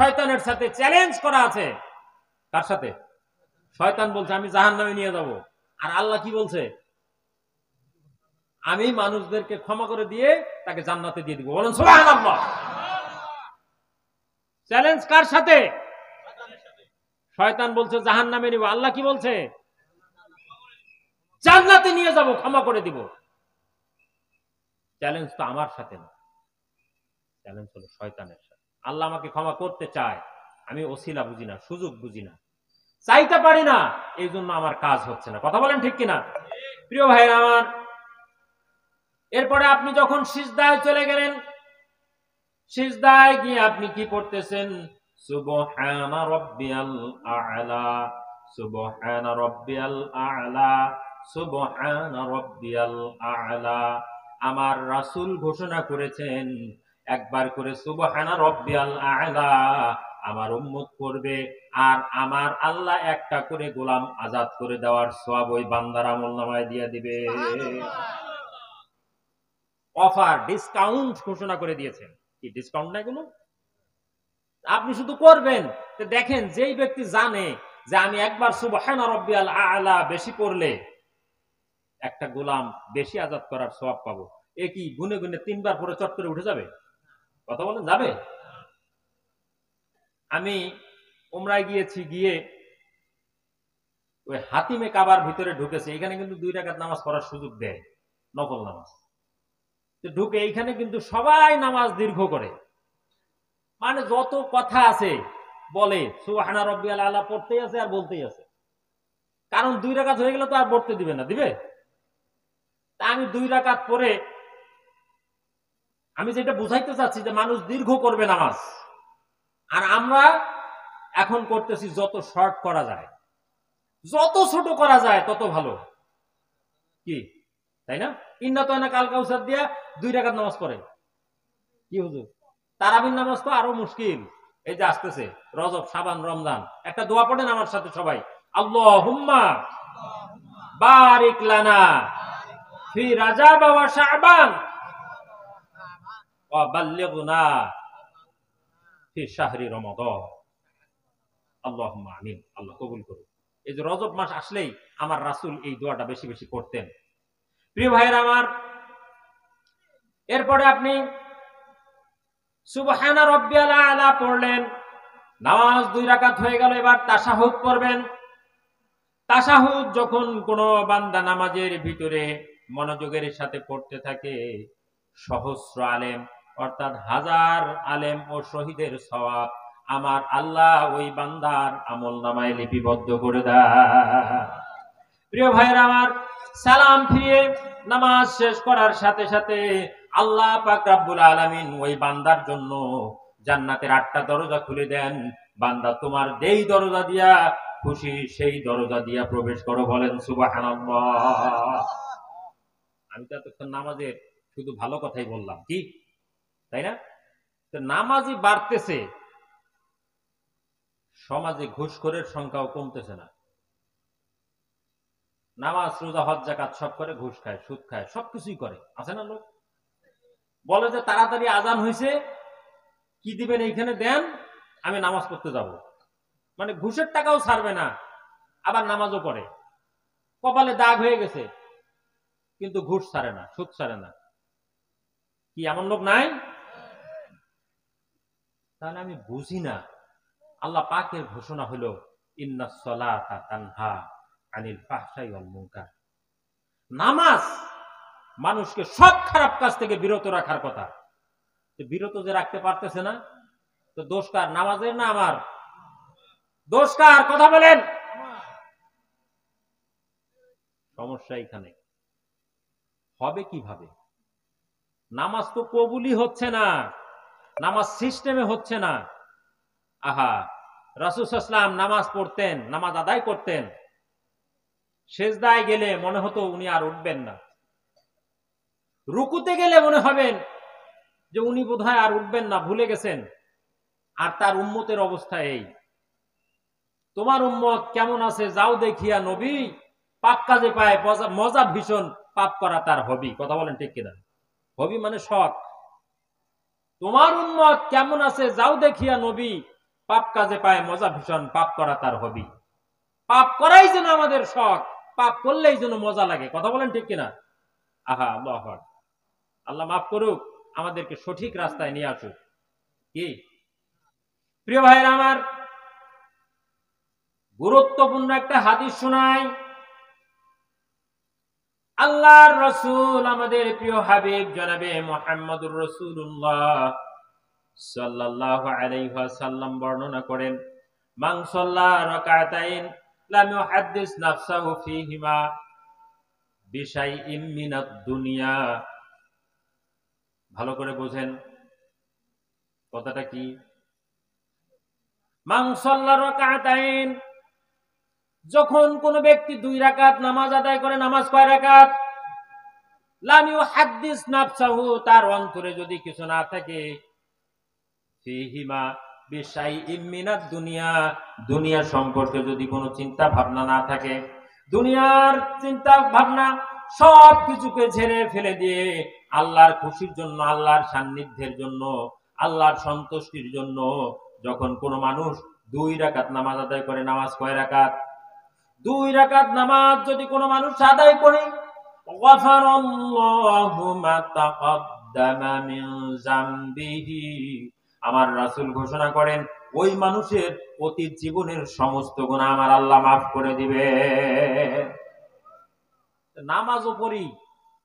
শয়তানের সাথে চ্যালেঞ্জ করা আছে। কার সাথে? শয়তান বলছে আমি জাহান্নামে নিয়ে যাব, আর আল্লাহ কি বলছে? আমি মানুষদেরকে ক্ষমা করে দিয়ে তাকে জান্নাতে দিয়ে দিব। বলেন সুবহানাল্লাহ। চ্যালেঞ্জ কার সাথে? শয়তান বলছে জাহান্নামে নিব, আল্লাহ কি বলছে? জান্নাতে নিয়ে যাব, ক্ষমা করে দিব। চ্যালেঞ্জ তো আমার সাথে না, চ্যালেঞ্জ হলো শয়তানের সাথে। আল্লাহ আমাকে ক্ষমা করতে চায়, আমি ওসিলা বুঝি না, সুযোগ বুঝি না, চাইতে পারি না, এই জন্য আমার কাজ হচ্ছে না। কথা বলেন ঠিক কিনা? প্রিয় ভাইরা আমার, এরপরে আপনি যখন সিজদায় চলে গেলেন, সিজদায় গিয়ে আপনি কি পড়তেছেন? সুবহানা রাব্বিয়াল আ'লা, সুবহানা রাব্বিয়াল আ'লা, সুবহানা রাব্বিয়াল আ'লা। আমার রাসূল ঘোষণা করেছেন একবার করে সুবহানা রাব্বিয়াল আ'লা আমার উম্মত করবে, আর আমার আল্লাহ একটা করে গোলাম আজাদ করে দেওয়ার সওয়াব ওই বান্দার আমলনামায় দিয়ে দিবে। অফার, ডিসকাউন্ট ঘোষণা করে দিয়েছেন। কি ডিসকাউন্ট না কোনো? আপনি শুধু করবেন। তো দেখেন, যেই ব্যক্তি জানে যে আমি একবার সুবহানা রাব্বিয়াল আ'লা বেশি পড়লে একটা গোলাম বেশি আজাদ করার সওয়াব পাবো, এ কি গুনে গুনে 3 বার পরে চট করে উঠে যাবে? কথা বলেন, যাবে? আমি উমরায় গিয়েছি, গিয়ে ওই হাতিমে কাবার ভিতরে ঢুকেছে। এখানে কিন্তু 2 রাকাত নামাজ পড়ার সুযোগ দেয়, নফল নামাজ। তো ঢুকে এইখানে কিন্তু সবাই নামাজ দীর্ঘ করে, মানে যত কথা আছে বলে সুবহানা রাব্বিয়াল আ'লা পড়তেই আছে আর বলতেই আছে। কারণ 2 রাকাত হয়ে গেলে তো আর পড়তে দিবে না, দিবে? তা আমি 2 রাকাত পড়ে আমি যেটা বুঝাইতে চাচ্ছি যে মানুষ দীর্ঘ করবে নামাজ, আর আমরা এখন করতেছি যত শর্ট করা যায়, যত ছোট করা যায় তত ভালো। কি তাই না? ইন্না তো না কাল কাউসার দিয়া 2 রাকাত নামাজ পড়ে। কি হুজুর, তারাবির নামাজ তো আরো মুশকিল। এই যে আসতেছে রজব, শাবান, রমজান, একটা দোয়া পড়েন আমার সাথে সবাই। আল্লাহুম্মা বারিক লানা ফি রাজাব ওয়া শাবান ওয়া বাল্লিগনা ফি শাহরি রমাদান। আল্লাহুম্মা আমিন। আল্লাহ কবুল করুন। এই যে রজব মাস আসলেই আমার রাসূল এই দোয়াটা বেশি বেশি করতেন। প্রিয় ভাইরা আমার, এরপরে আপনি সুবহানা রাব্বিয়াল আ'লা পড়লেন, নামাজ 2 রাকাত হয়ে গেল। এবার তাশাহুদ পড়বেন। তাশাহুদ যখন কোন বান্দা নামাজের ভিতরে মনোযোগের সাথে পড়তে থাকে, সহস্র আলেম অর্থাৎ 1000 আলেম ও শহীদের সওয়াব আমার আল্লাহ ওই বান্দার আমলনামায় লিপিবদ্ধ করে দেয়। প্রিয় ভাইরা আমার, সালাম ফিরিয়ে নামাজ শেষ করার সাথে সাথে আল্লাহ পাক রব্বুল আলামিন ওই বান্দার জন্য জান্নাতের 8টা দরজা খুলে দেন। বান্দা তোমার যেই দরজা দিয়া খুশি সেই দরজা দিয়া প্রবেশ করো। বলেন সুবহানাল্লাহ। আমি তো এতক্ষণ নামাজের শুধু ভালো কথাই বললাম, কি তাই না? তো নামাজই বাড়তেছে, সমাজে ঘুষখোরের সংখ্যাও কমতেছে না। নামাজ, রোজা, হজ, যাকাত সব করে, ঘুষ খায়, সুদ খায়, সবকিছুই করে। আছে না লোক? বলে যে তাড়াতাড়ি আজান হয়েছে, কি দিবেন এইখানে দেন, আমি নামাজ পড়তে যাব। মানে ঘুষের টাকাও ছাড়বে না, আবার নামাজও পড়ে। কপালে দাগ হয়ে গেছে, কিন্তু ঘুষ ছাড়ে না, সুদ ছাড়ে না। কি এমন লোক নাই? তাহলে আমি বুঝি না, আল্লাহ পাকের ঘোষণা হলো ইন্নাস সালাতা তানহা আনিল ফাহশাই ওয়াল মুনকার। নামাজ মানুষকে সব খারাপ কাজ থেকে বিরত রাখার কথা। বিরত যে রাখতে পারতেছে না, তো দোষ কার? নামাজের না আমার? দোষ কার? কথা বলেন। সমস্যা এখানে। হবে কিভাবে? নামাজ তো কবুলই হচ্ছে না, নামাজ সিস্টেমে হচ্ছে না। আহা, রাসূল সাল্লাল্লাহু আলাইহি ওয়াসাল্লাম নামাজ পড়তেন, নামাজ আদায় করতেন, সেজদায় গেলে মনে হতো উনি আর উঠবেন না, রুকুতে গেলে মনে হবেন যে উনি বোধহয় আর উঠবেন না, ভুলে গেছেন। আর তার উম্মতের অবস্থা এই। তোমার উম্মত কেমন আছে যাও দেখিয়া নবী, পাপ কাজে পায় মজা ভীষণ, পাপ করা তার হবি। কথা বলেন ঠিক কিনা? হবি মানে শখ। তোমার উম্মত কেমন আছে যাও দেখিয়া নবী, পাপ কাজে পায় মজা ভীষণ, পাপ করা তার হবি। পাপ করাই যেন আমাদের শখ, পাপ করলেই যেন মজা লাগে। কথা বলেন ঠিক কিনা? আহা, আল্লাহু আকবার। আল্লাহ মাফ করুক, আমাদেরকে সঠিক রাস্তায় নিয়ে আসুক। কি প্রিয় ভাইরা আমার, গুরুত্বপূর্ণ একটা হাদিস শোনাই। আল্লাহর রাসূল আমাদের প্রিয় হাবিব জনাবে মুহাম্মদুর রাসূলুল্লাহ সাল্লাল্লাহু আলাইহি ওয়াসাল্লাম বর্ণনা করেন, মান সাল্লা রাকাতাইন লাম ইউহাদ্দিস নাফসাহু ফীহিমা বিশাইইম মিনাদ দুনিয়া। ভালো করে বোঝেন কথাটা কি। মান সাল্লা রাকাতাইন, যখন কোন ব্যক্তি 2 রাকাত নামাজ আদায় করে, নামাজ কয় রাকাত? লাম ইউহাদ্দিস নাফসাহু, তার অন্তরে যদি কিছু না থাকে, ফীহিমা বিশাইইম মিনাদ দুনিয়া, দুনিয়া সম্পর্কে যদি কোনো চিন্তা ভাবনা না থাকে, দুনিয়ার চিন্তা ভাবনা সব কিছুকে ঝেড়ে ফেলে দিয়ে আল্লাহর খুশির জন্য, আল্লাহর সান্নিধ্যের জন্য, আল্লাহর সন্তুষ্টির জন্য যখন কোনো মানুষ 2 রাকাত নামাজ আদায় করে, নামাজ কয় রাকাত? 2 রাকাত নামাজ যদি কোনো মানুষ আদায় করে, গাফারাল্লাহু মা তাকাদ্দামা মিন যামবিহি, আমার রাসূল ঘোষণা করেন ওই মানুষের অতীত জীবনের সমস্ত গুনাহ আমার আল্লাহ মাফ করে দিবে। নামাজও পড়ি,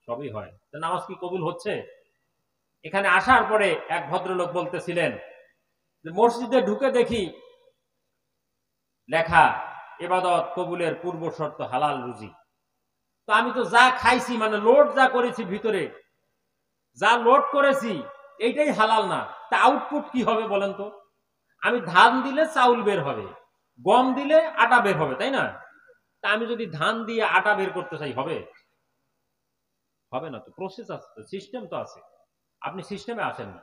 সবই হয়, নামাজ কি কবুল হচ্ছে? এখানে আসার পরে এক ভদ্রলোক বলতেছিলেন যে মসজিদে ঢুকে দেখি লেখা ইবাদত কবুলের পূর্ব শর্ত হালাল রুজি। তো আমি তো যা খাইছি, মানে লোড যা করেছি ভিতরে, যা লোড করেছি এইটাই হালাল না, তা আউটপুট কি হবে বলেন তো? আমি ধান দিলে চাউল বের হবে, গম দিলে আটা বের হবে, তাই না? তা আমি যদি ধান দিয়ে আটা বের করতে চাই, হবে? হবে না তো। প্রসেস আছে, সিস্টেম তো আছে, আপনি সিস্টেমে আসেন না।